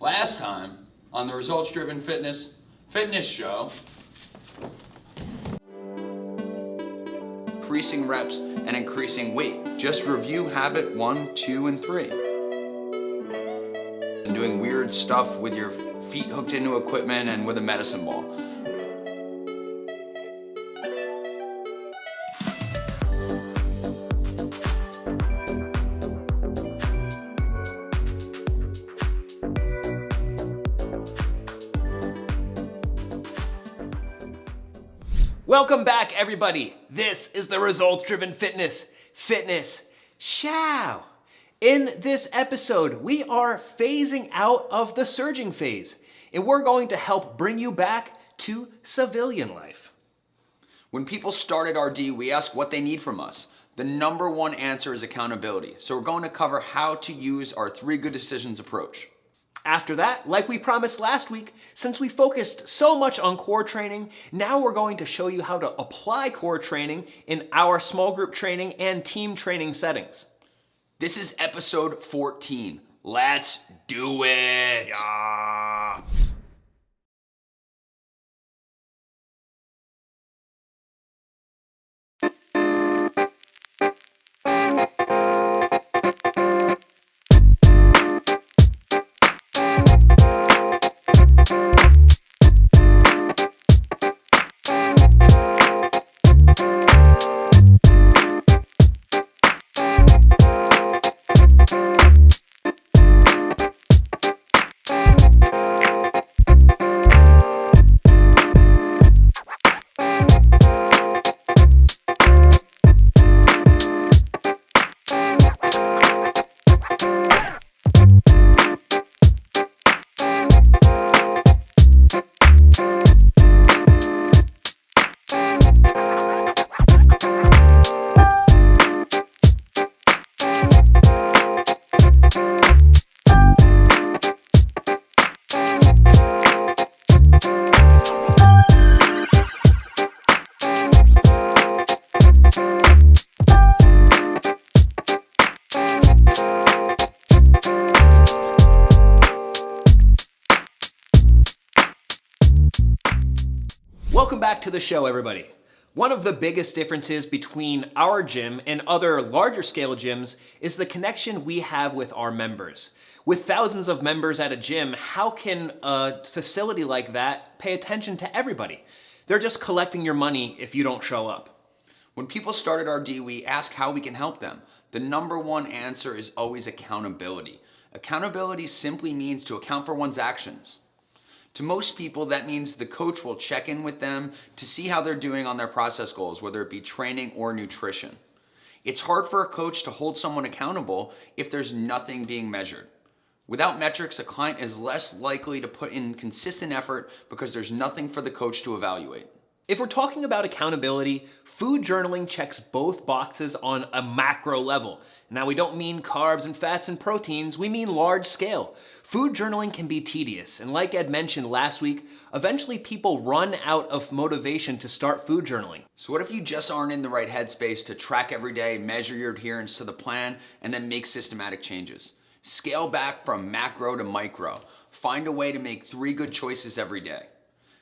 Last time on the Results Driven Fitness Show, increasing reps and increasing weight. Just review habit 1, 2, and 3. And doing weird stuff with your feet hooked into equipment and with a medicine ball. Welcome back, everybody. This is the Results Driven Fitness Show. In this episode, we are phasing out of the surging phase, and we're going to help bring you back to civilian life. When people start at RD, we ask what they need from us. The number one answer is accountability. So we're going to cover how to use our 3 good decisions approach. After that, like we promised last week, since we focused so much on core training, now we're going to show you how to apply core training in our small group training and team training settings. This is episode 14. Let's do it. Yeah. Welcome back to the show, everybody. One of the biggest differences between our gym and other larger scale gyms is the connection we have with our members. With thousands of members at a gym, how can a facility like that pay attention to everybody? They're just collecting your money if you don't show up. When people start at RD, we ask how we can help them. The number one answer is always accountability. Accountability simply means to account for one's actions. To most people, that means the coach will check in with them to see how they're doing on their process goals, whether it be training or nutrition. It's hard for a coach to hold someone accountable if there's nothing being measured. Without metrics, a client is less likely to put in consistent effort because there's nothing for the coach to evaluate. If we're talking about accountability, food journaling checks both boxes on a macro level. Now, we don't mean carbs and fats and proteins, we mean large scale. Food journaling can be tedious, and like Ed mentioned last week, eventually people run out of motivation to start food journaling. So what if you just aren't in the right headspace to track every day, measure your adherence to the plan, and then make systematic changes? Scale back from macro to micro. Find a way to make 3 good choices every day.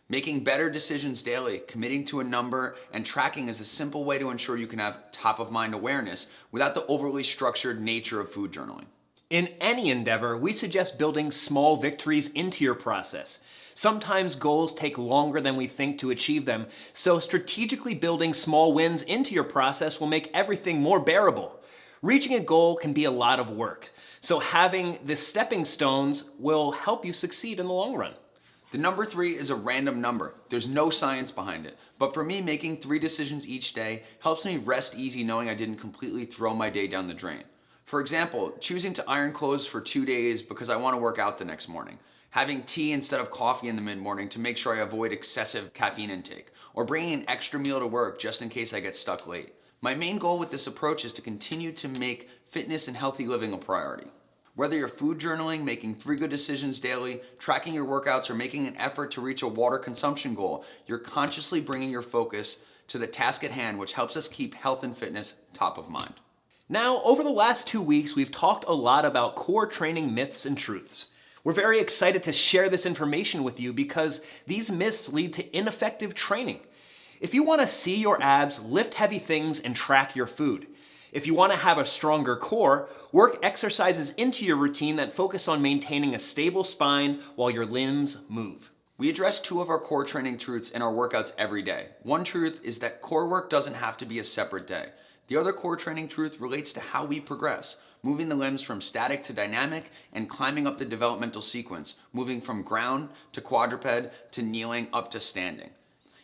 Making better decisions daily, committing to a number, and tracking is a simple way to ensure you can have top-of-mind awareness without the overly structured nature of food journaling. In any endeavor, we suggest building small victories into your process. Sometimes goals take longer than we think to achieve them, so strategically building small wins into your process will make everything more bearable. Reaching a goal can be a lot of work, so having the stepping stones will help you succeed in the long run. The number 3 is a random number. There's no science behind it. But for me, making 3 decisions each day helps me rest easy knowing I didn't completely throw my day down the drain. For example, choosing to iron clothes for 2 days because I want to work out the next morning. Having tea instead of coffee in the mid-morning to make sure I avoid excessive caffeine intake. Or bringing an extra meal to work just in case I get stuck late. My main goal with this approach is to continue to make fitness and healthy living a priority. Whether you're food journaling, making 3 good decisions daily, tracking your workouts, or making an effort to reach a water consumption goal, you're consciously bringing your focus to the task at hand, which helps us keep health and fitness top of mind. Now, over the last 2 weeks, we've talked a lot about core training myths and truths. We're very excited to share this information with you because these myths lead to ineffective training. If you want to see your abs, lift heavy things and track your food. If you want to have a stronger core, work exercises into your routine that focus on maintaining a stable spine while your limbs move. We address 2 of our core training truths in our workouts every day. One truth is that core work doesn't have to be a separate day. The other core training truth relates to how we progress, moving the limbs from static to dynamic and climbing up the developmental sequence, moving from ground to quadruped to kneeling up to standing.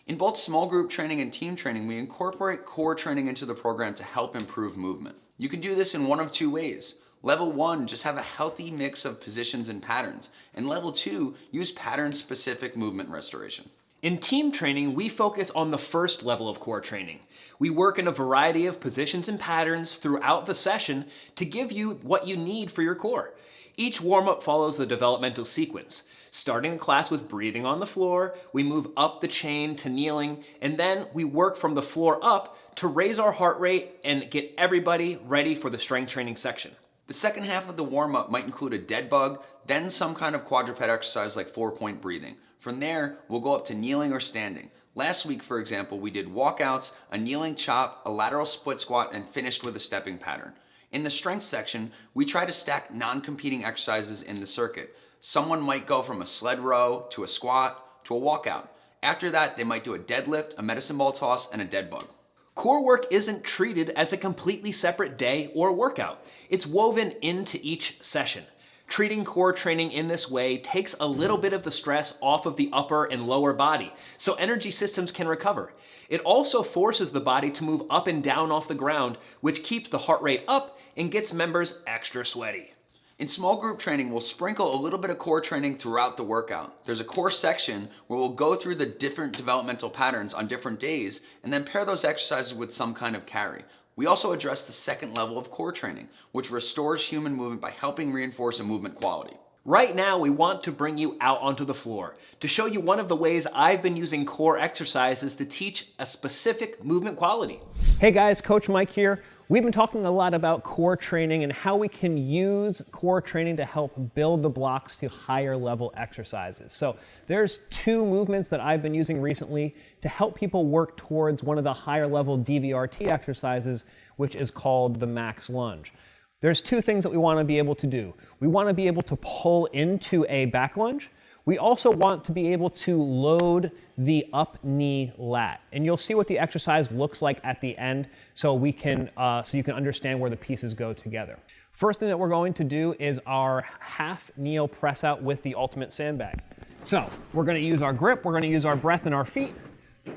In both small group training and team training, we incorporate core training into the program to help improve movement. You can do this in one of 2 ways. Level 1, just have a healthy mix of positions and patterns. And level 2, use pattern-specific movement restoration. In team training, we focus on the first level of core training. We work in a variety of positions and patterns throughout the session to give you what you need for your core. Each warm-up follows the developmental sequence. Starting the class with breathing on the floor, we move up the chain to kneeling, and then we work from the floor up to raise our heart rate and get everybody ready for the strength training section. The second half of the warm-up might include a dead bug, then some kind of quadruped exercise like 4-point breathing. From there, we'll go up to kneeling or standing. Last week, for example, we did walkouts, a kneeling chop, a lateral split squat, and finished with a stepping pattern. In the strength section, we try to stack non-competing exercises in the circuit. Someone might go from a sled row to a squat to a walkout. After that, they might do a deadlift, a medicine ball toss, and a dead bug. Core work isn't treated as a completely separate day or workout. It's woven into each session. Treating core training in this way takes a little bit of the stress off of the upper and lower body, so energy systems can recover. It also forces the body to move up and down off the ground, which keeps the heart rate up and gets members extra sweaty. In small group training, we'll sprinkle a little bit of core training throughout the workout. There's a core section where we'll go through the different developmental patterns on different days and then pair those exercises with some kind of carry. We also address the second level of core training, which restores human movement by helping reinforce a movement quality. Right now, we want to bring you out onto the floor to show you one of the ways I've been using core exercises to teach a specific movement quality. Hey guys, Coach Mike here. We've been talking a lot about core training and how we can use core training to help build the blocks to higher level exercises. So there's 2 movements that I've been using recently to help people work towards one of the higher level DVRT exercises, which is called the Max Lunge. There's 2 things that we want to be able to do. We want to be able to pull into a back lunge. We also want to be able to load the up knee lat. And you'll see what the exercise looks like at the end so you can understand where the pieces go together. First thing that we're going to do is our half kneel press out with the ultimate sandbag. So we're going to use our grip, we're going to use our breath in our feet.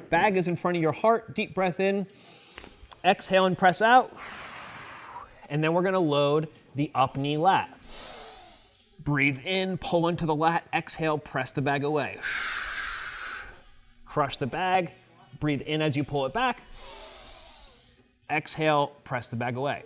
Bag is in front of your heart, deep breath in, exhale and press out. And then we're going to load the up knee lat. Breathe in, pull into the lat, exhale, press the bag away. Crush the bag, breathe in as you pull it back. Exhale, press the bag away.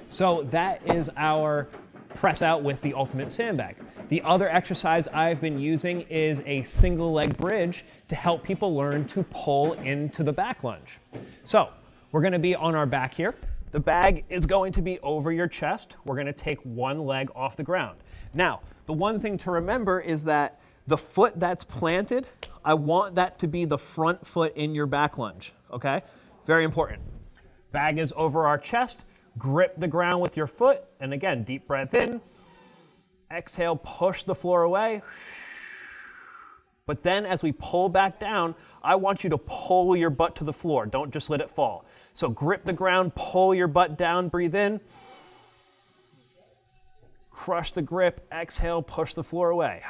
So that is our press out with the ultimate sandbag. The other exercise I've been using is a single leg bridge to help people learn to pull into the back lunge. So we're going to be on our back here. The bag is going to be over your chest. We're going to take one leg off the ground. Now, the one thing to remember is that the foot that's planted, I want that to be the front foot in your back lunge, okay? Very important. Bag is over our chest. Grip the ground with your foot. And again, deep breath in. Exhale, push the floor away. But then as we pull back down, I want you to pull your butt to the floor. Don't just let it fall. So grip the ground, pull your butt down, breathe in. Crush the grip, exhale, push the floor away.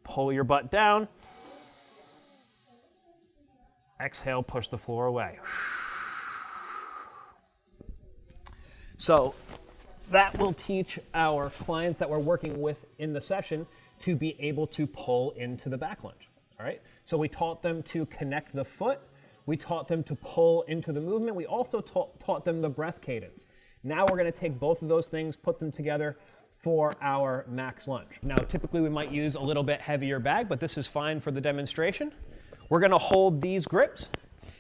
Pull your butt down. Exhale, push the floor away. So that will teach our clients that we're working with in the session to be able to pull into the back lunge, all right? So we taught them to connect the foot. We taught them to pull into the movement. We also taught them the breath cadence. Now we're gonna take both of those things, put them together for our max lunge. Now, typically we might use a little bit heavier bag, but this is fine for the demonstration. We're gonna hold these grips,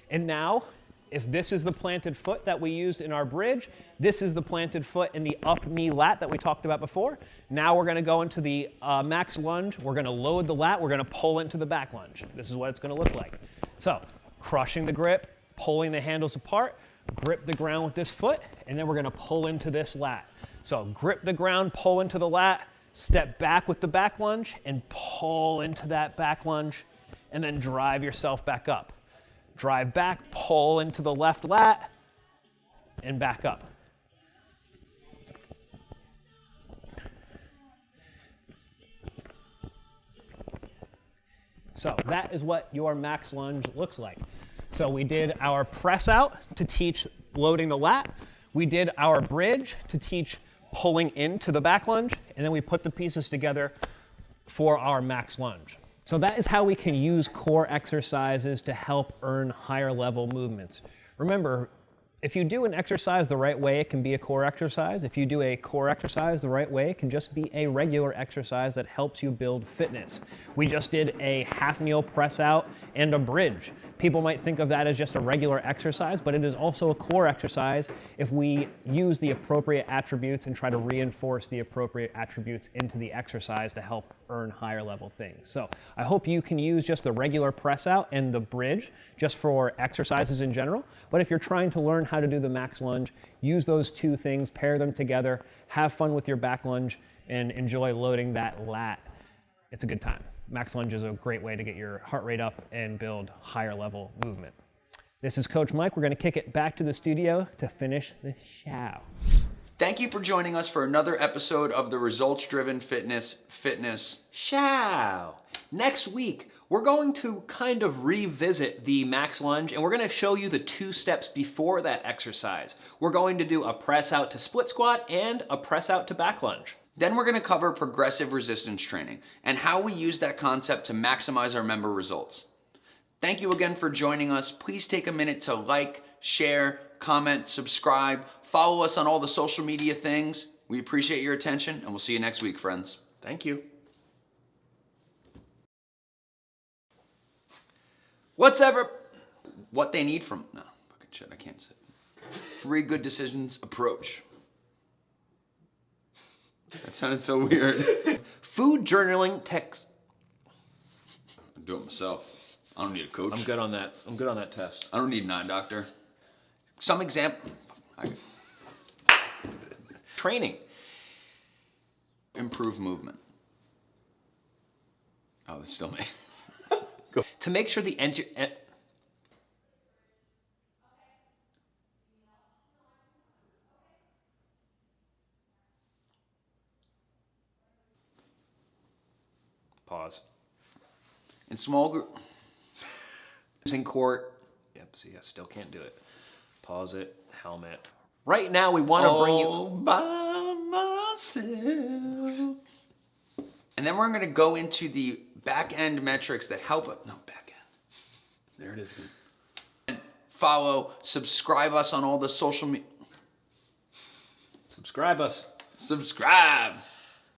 and now if this is the planted foot that we used in our bridge, this is the planted foot in the up knee lat that we talked about before. Now we're going to go into the max lunge. We're going to load the lat. We're going to pull into the back lunge. This is what it's going to look like. So crushing the grip, pulling the handles apart, grip the ground with this foot, and then we're going to pull into this lat. So grip the ground, pull into the lat, step back with the back lunge, and pull into that back lunge, and then drive yourself back up. Drive back, pull into the left lat, and back up. So that is what your max lunge looks like. So we did our press out to teach loading the lat. We did our bridge to teach pulling into the back lunge, and then we put the pieces together for our max lunge. So that is how we can use core exercises to help earn higher level movements. Remember, if you do an exercise the right way, it can be a core exercise. If you do a core exercise the right way, it can just be a regular exercise that helps you build fitness. We just did a half kneel press out and a bridge. People might think of that as just a regular exercise, but it is also a core exercise if we use the appropriate attributes and try to reinforce the appropriate attributes into the exercise to help earn higher level things. So I hope you can use just the regular press out and the bridge just for exercises in general. But if you're trying to learn how to do the max lunge, use those two things, pair them together, have fun with your back lunge, and enjoy loading that lat. It's a good time. Max lunge is a great way to get your heart rate up and build higher level movement. This is Coach Mike. We're going to kick it back to the studio to finish the show. Thank you for joining us for another episode of the Results Driven Fitness Show. Next week, we're going to kind of revisit the max lunge, and we're going to show you the 2 steps before that exercise. We're going to do a press out to split squat and a press out to back lunge. Then we're going to cover progressive resistance training and how we use that concept to maximize our member results. Thank you again for joining us. Please take a minute to like, share, comment, subscribe, follow us on all the social media things. We appreciate your attention, and we'll see you next week, friends. Thank you. What they need from, no, fucking shit, I can't say. 3 good decisions approach. That sounded so weird. Food journaling text. I do it myself. I don't need a coach. I'm good on that. I'm good on that test. I don't need an eye doctor. Some example. Training. Improve movement. Oh, that's still me. To make sure the Pause. In small group. In court. Yep, see, I still can't do it. Pause it. Helmet. Right now, we want to bring you All by myself. And then we're going to go into the back end metrics that help us. No, back end. There it is. And follow, subscribe us on all the social media. Subscribe us. Subscribe.